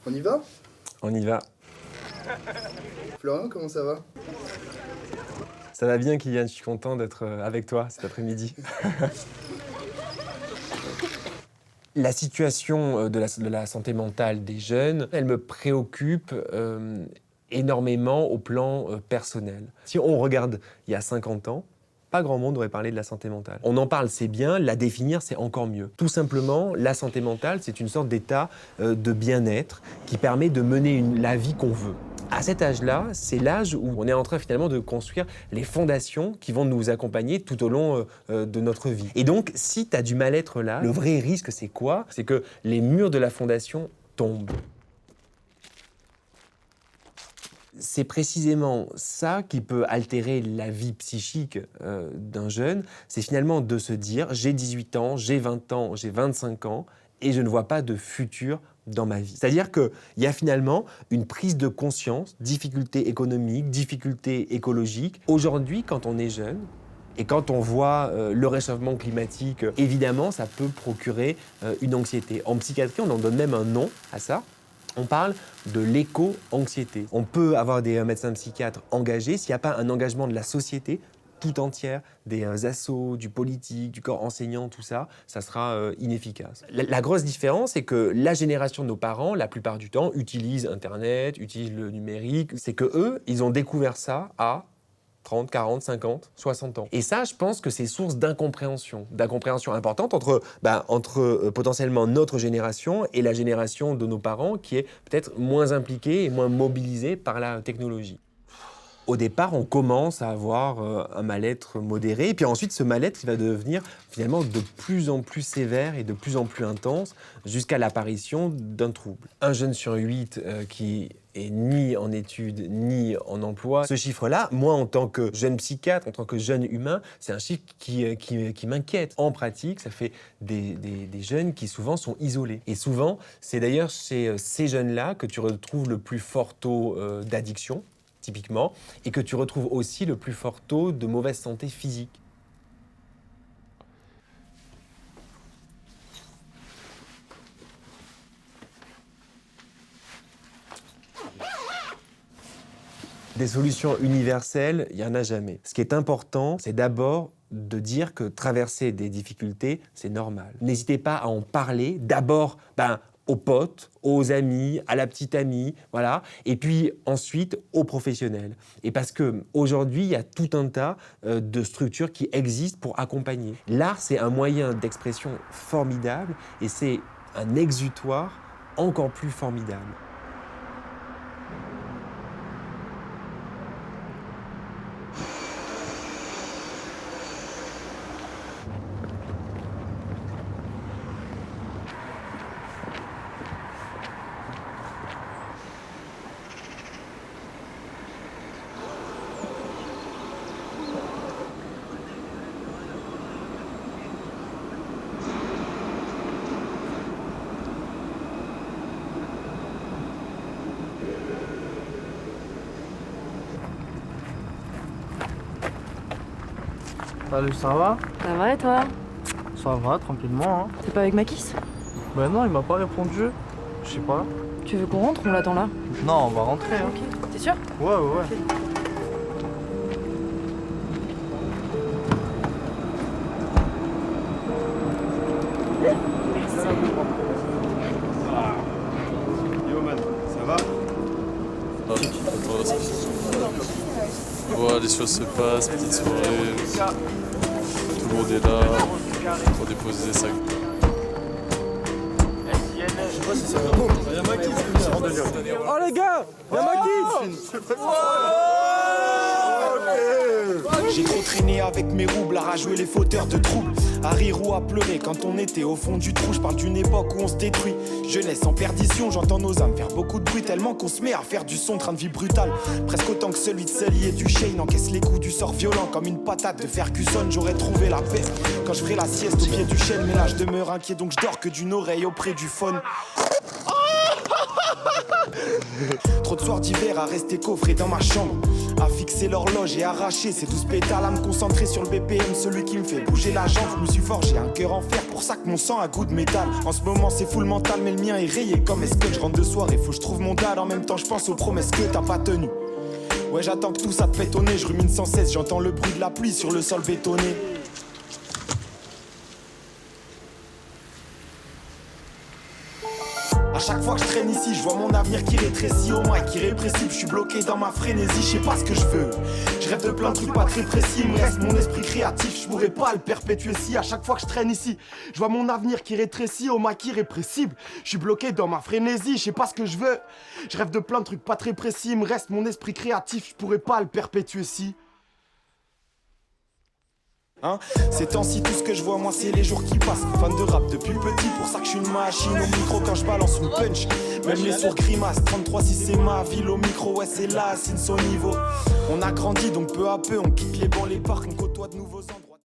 On y va? On y va. Florian, comment ça va? Ça va bien, Kylian, je suis content d'être avec toi cet après-midi. La situation de la santé mentale des jeunes, elle me préoccupe énormément au plan personnel. Si on regarde il y a 50 ans, pas grand monde aurait parlé de la santé mentale. On en parle, c'est bien, la définir, c'est encore mieux. Tout simplement, la santé mentale, c'est une sorte d'état de bien-être qui permet de mener la vie qu'on veut. À cet âge-là, c'est l'âge où on est en train finalement de construire les fondations qui vont nous accompagner tout au long de notre vie. Et donc, si tu as du mal-être là, le vrai risque, c'est quoi? C'est que les murs de la fondation tombent. C'est précisément ça qui peut altérer la vie psychique d'un jeune. C'est finalement de se dire, j'ai 18 ans, j'ai 20 ans, j'ai 25 ans, et je ne vois pas de futur dans ma vie. C'est-à-dire qu'il y a finalement une prise de conscience, difficultés économiques, difficultés écologiques. Aujourd'hui, quand on est jeune, et quand on voit le réchauffement climatique, évidemment, ça peut procurer une anxiété. En psychiatrie, on en donne même un nom à ça. On parle de l'éco-anxiété. On peut avoir des médecins psychiatres engagés s'il n'y a pas un engagement de la société tout entière, des assos, du politique, du corps enseignant, tout ça, ça sera inefficace. La grosse différence, c'est que la génération de nos parents, la plupart du temps, utilisent Internet, utilisent le numérique. C'est que eux, ils ont découvert ça à 30, 40, 50, 60 ans. Et ça, je pense que c'est source d'incompréhension importante entre potentiellement notre génération et la génération de nos parents qui est peut-être moins impliquée et moins mobilisée par la technologie. Au départ, on commence à avoir un mal-être modéré, et puis ensuite, ce mal-être il va devenir finalement de plus en plus sévère et de plus en plus intense jusqu'à l'apparition d'un trouble. Un jeune sur 8 qui est ni en études, ni en emploi. Ce chiffre-là, moi, en tant que jeune psychiatre, en tant que jeune humain, c'est un chiffre qui m'inquiète. En pratique, ça fait des jeunes qui souvent sont isolés. Et souvent, c'est d'ailleurs chez ces jeunes-là que tu retrouves le plus fort taux d'addiction, typiquement, et que tu retrouves aussi le plus fort taux de mauvaise santé physique. Des solutions universelles, il n'y en a jamais. Ce qui est important, c'est d'abord de dire que traverser des difficultés, c'est normal. N'hésitez pas à en parler, d'abord aux potes, aux amis, à la petite amie, voilà, et puis ensuite aux professionnels. Et parce qu'aujourd'hui, il y a tout un tas de structures qui existent pour accompagner. L'art, c'est un moyen d'expression formidable et c'est un exutoire encore plus formidable. Salut, ça va? Ça va et toi? Ça va, tranquillement. Hein. T'es pas avec Makis? Ben non, il m'a pas répondu. Je sais pas. Tu veux qu'on rentre ou on l'attend là? Non, on va rentrer. Hein. Ok. T'es sûr? Ouais. Ok. Yo man, ça va? Voilà, les choses se passent, petite soirée, tout le monde est là pour déposer sa... Oh les gars, y'a Makis! J'ai trop traîné avec mes roubles à rajouer les fauteurs de troubles, à rire ou à pleurer quand on était au fond du trou. Je parle d'une époque où on se détruit, jeunesse en perdition. J'entends nos âmes faire beaucoup de bruit tellement qu'on se met à faire du son, train de vie brutal. Presque autant que celui de Sully et du Shane. Encaisse les coups du sort violent comme une patate de Ferguson. J'aurais trouvé la paix quand je ferai la sieste au pied du chêne. Mais là je demeure inquiet donc je dors que d'une oreille auprès du phone. Trop de soirs d'hiver à rester coffré dans ma chambre, à fixer l'horloge et arracher ces 12 pétales, à me concentrer sur le BPM, celui qui me fait bouger la jambe. Je me suis forgé un cœur en fer, pour ça que mon sang a goût de métal. En ce moment c'est full mental, mais le mien est rayé comme est-ce que je rentre de soir et faut que je trouve mon dad. En même temps je pense aux promesses que t'as pas tenues. Ouais, j'attends que tout ça te pète au nez, je rumine sans cesse, j'entends le bruit de la pluie sur le sol bétonné. À chaque fois que je traîne ici, je vois mon avenir qui rétrécit au mic, irrépressible, je suis bloqué dans ma frénésie, je sais pas ce que je veux. Je rêve de plein de trucs pas très précis, il me reste mon esprit créatif, je pourrais pas le perpétuer si. À chaque fois que je traîne ici, je vois mon avenir qui rétrécit au mic irrépressible, je suis bloqué dans ma frénésie, je sais pas ce que je veux. Je rêve de plein de trucs pas très précis, il me reste mon esprit créatif, je pourrais pas le perpétuer si. Hein, ces temps-ci tout ce que je vois moi c'est les jours qui passent. Fan de rap depuis petit, pour ça que je suis une machine au micro quand je balance une punch. Même les sourds grimacent, 33 si c'est ma ville au micro, ouais c'est là, c'est son niveau. On a grandi donc peu à peu, on quitte les bancs, les parcs, on côtoie de nouveaux endroits.